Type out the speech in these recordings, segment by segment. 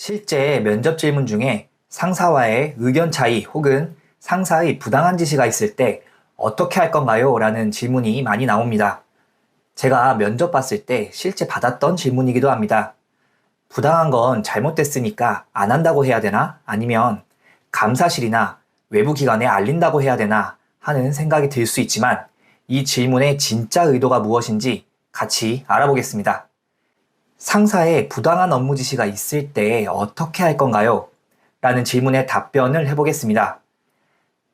실제 면접 질문 중에 상사와의 의견 차이 혹은 상사의 부당한 지시가 있을 때 어떻게 할 건가요? 라는 질문이 많이 나옵니다. 제가 면접 봤을 때 실제 받았던 질문이기도 합니다. 부당한 건 잘못됐으니까 안 한다고 해야 되나? 아니면 감사실이나 외부 기관에 알린다고 해야 되나? 하는 생각이 들 수 있지만 이 질문의 진짜 의도가 무엇인지 같이 알아보겠습니다. 상사의 부당한 업무 지시가 있을 때 어떻게 할 건가요? 라는 질문에 답변을 해보겠습니다.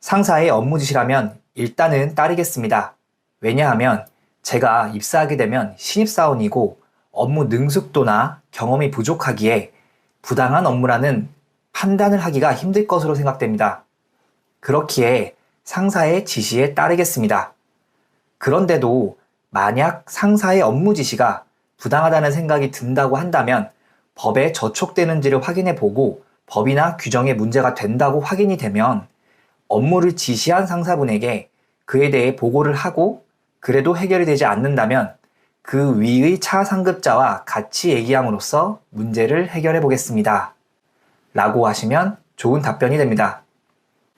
상사의 업무 지시라면 일단은 따르겠습니다. 왜냐하면 제가 입사하게 되면 신입사원이고 업무 능숙도나 경험이 부족하기에 부당한 업무라는 판단을 하기가 힘들 것으로 생각됩니다. 그렇기에 상사의 지시에 따르겠습니다. 그런데도 만약 상사의 업무 지시가 부당하다는 생각이 든다고 한다면 법에 저촉되는지를 확인해 보고 법이나 규정에 문제가 된다고 확인이 되면 업무를 지시한 상사분에게 그에 대해 보고를 하고 그래도 해결이 되지 않는다면 그 위의 차상급자와 같이 얘기함으로써 문제를 해결해 보겠습니다. 라고 하시면 좋은 답변이 됩니다.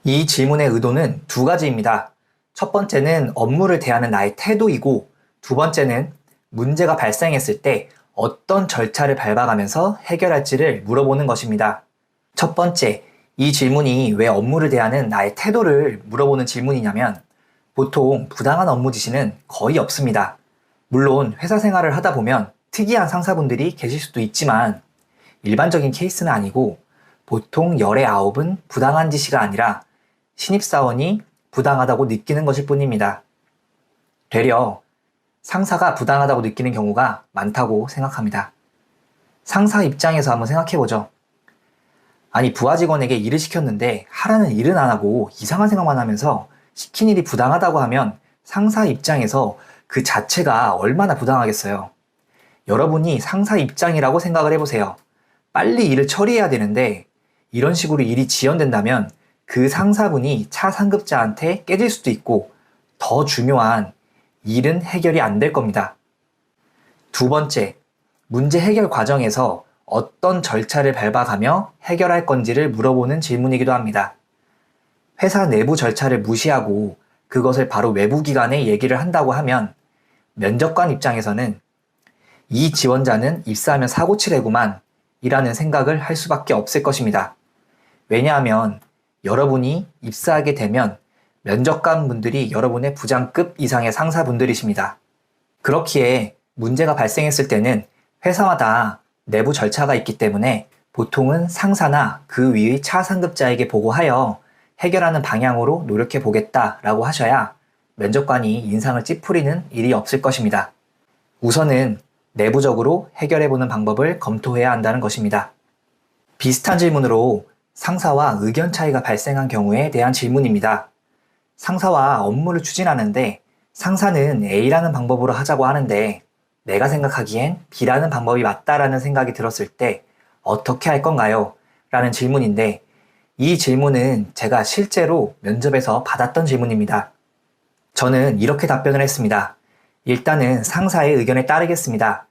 이 질문의 의도는 두 가지입니다. 첫 번째는 업무를 대하는 나의 태도이고 두 번째는 문제가 발생했을 때 어떤 절차를 밟아가면서 해결할지를 물어보는 것입니다. 첫 번째, 이 질문이 왜 업무를 대하는 나의 태도를 물어보는 질문이냐면 보통 부당한 업무 지시는 거의 없습니다. 물론 회사 생활을 하다 보면 특이한 상사분들이 계실 수도 있지만 일반적인 케이스는 아니고 보통 열의 9은 부당한 지시가 아니라 신입사원이 부당하다고 느끼는 것일 뿐입니다. 되려 상사가 부당하다고 느끼는 경우가 많다고 생각합니다. 상사 입장에서 한번 생각해보죠. 아니, 부하 직원에게 일을 시켰는데 하라는 일은 안 하고 이상한 생각만 하면서 시킨 일이 부당하다고 하면 상사 입장에서 그 자체가 얼마나 부당하겠어요. 여러분이 상사 입장이라고 생각을 해보세요. 빨리 일을 처리해야 되는데 이런 식으로 일이 지연된다면 그 상사분이 차상급자한테 깨질 수도 있고 더 중요한 일은 해결이 안 될 겁니다. 두 번째, 문제 해결 과정에서 어떤 절차를 밟아가며 해결할 건지를 물어보는 질문이기도 합니다. 회사 내부 절차를 무시하고 그것을 바로 외부 기관에 얘기를 한다고 하면 면접관 입장에서는 이 지원자는 입사하면 사고치레구만 이라는 생각을 할 수밖에 없을 것입니다. 왜냐하면 여러분이 입사하게 되면 면접관 분들이 여러분의 부장급 이상의 상사분들이십니다. 그렇기에 문제가 발생했을 때는 회사마다 내부 절차가 있기 때문에 보통은 상사나 그 위의 차상급자에게 보고하여 해결하는 방향으로 노력해 보겠다라고 하셔야 면접관이 인상을 찌푸리는 일이 없을 것입니다. 우선은 내부적으로 해결해보는 방법을 검토해야 한다는 것입니다. 비슷한 질문으로 상사와 의견 차이가 발생한 경우에 대한 질문입니다. 상사와 업무를 추진하는데 상사는 A라는 방법으로 하자고 하는데 내가 생각하기엔 B라는 방법이 맞다라는 생각이 들었을 때 어떻게 할 건가요? 라는 질문인데 이 질문은 제가 실제로 면접에서 받았던 질문입니다. 저는 이렇게 답변을 했습니다. 일단은 상사의 의견에 따르겠습니다.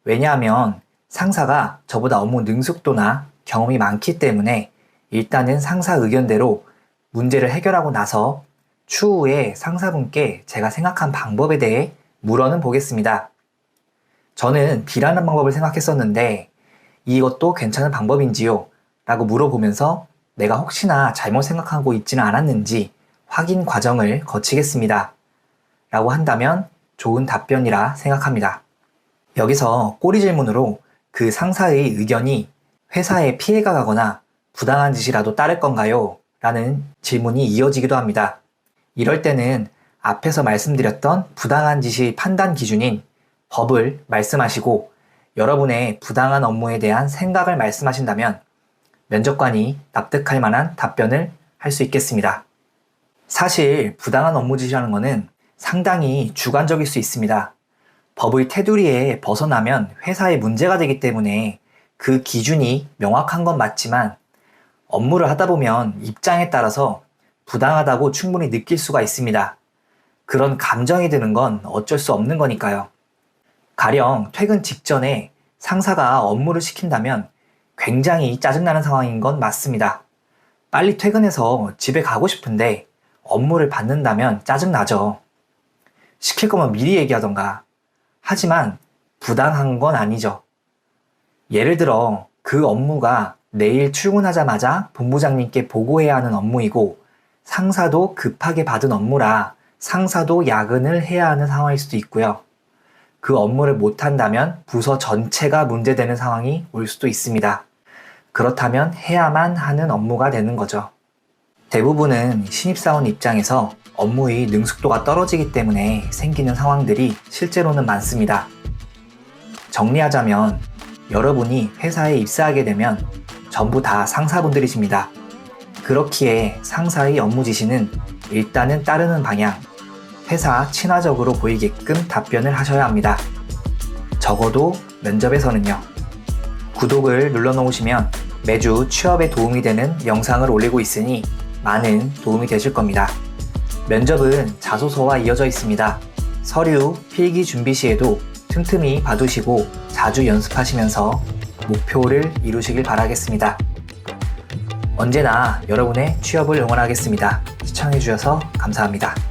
왜냐하면 상사가 저보다 업무 능숙도나 경험이 많기 때문에 일단은 상사 의견대로 문제를 해결하고 나서 추후에 상사분께 제가 생각한 방법에 대해 물어는 보겠습니다. 저는 B라는 방법을 생각했었는데 이것도 괜찮은 방법인지요? 라고 물어보면서 내가 혹시나 잘못 생각하고 있지는 않았는지 확인 과정을 거치겠습니다. 라고 한다면 좋은 답변이라 생각합니다. 여기서 꼬리 질문으로 그 상사의 의견이 회사에 피해가 가거나 부당한 짓이라도 따를 건가요? 라는 질문이 이어지기도 합니다. 이럴 때는 앞에서 말씀드렸던 부당한 짓의 판단 기준인 법을 말씀하시고 여러분의 부당한 업무에 대한 생각을 말씀하신다면 면접관이 납득할 만한 답변을 할 수 있겠습니다. 사실 부당한 업무 지시라는 것은 상당히 주관적일 수 있습니다. 법의 테두리에 벗어나면 회사에 문제가 되기 때문에 그 기준이 명확한 건 맞지만 업무를 하다 보면 입장에 따라서 부당하다고 충분히 느낄 수가 있습니다. 그런 감정이 드는 건 어쩔 수 없는 거니까요. 가령 퇴근 직전에 상사가 업무를 시킨다면 굉장히 짜증나는 상황인 건 맞습니다. 빨리 퇴근해서 집에 가고 싶은데 업무를 받는다면 짜증나죠. 시킬 거면 미리 얘기하던가. 하지만 부당한 건 아니죠. 예를 들어 그 업무가 내일 출근하자마자 본부장님께 보고해야 하는 업무이고 상사도 급하게 받은 업무라 상사도 야근을 해야 하는 상황일 수도 있고요. 그 업무를 못한다면 부서 전체가 문제되는 상황이 올 수도 있습니다. 그렇다면 해야만 하는 업무가 되는 거죠. 대부분은 신입사원 입장에서 업무의 능숙도가 떨어지기 때문에 생기는 상황들이 실제로는 많습니다. 정리하자면 여러분이 회사에 입사하게 되면 전부 다 상사분들이십니다. 그렇기에 상사의 업무 지시는 일단은 따르는 방향, 회사 친화적으로 보이게끔 답변을 하셔야 합니다. 적어도 면접에서는요. 구독을 눌러놓으시면 매주 취업에 도움이 되는 영상을 올리고 있으니 많은 도움이 되실 겁니다. 면접은 자소서와 이어져 있습니다. 서류, 필기 준비 시에도 틈틈이 봐두시고 자주 연습하시면서 목표를 이루시길 바라겠습니다. 언제나 여러분의 취업을 응원하겠습니다. 시청해주셔서 감사합니다.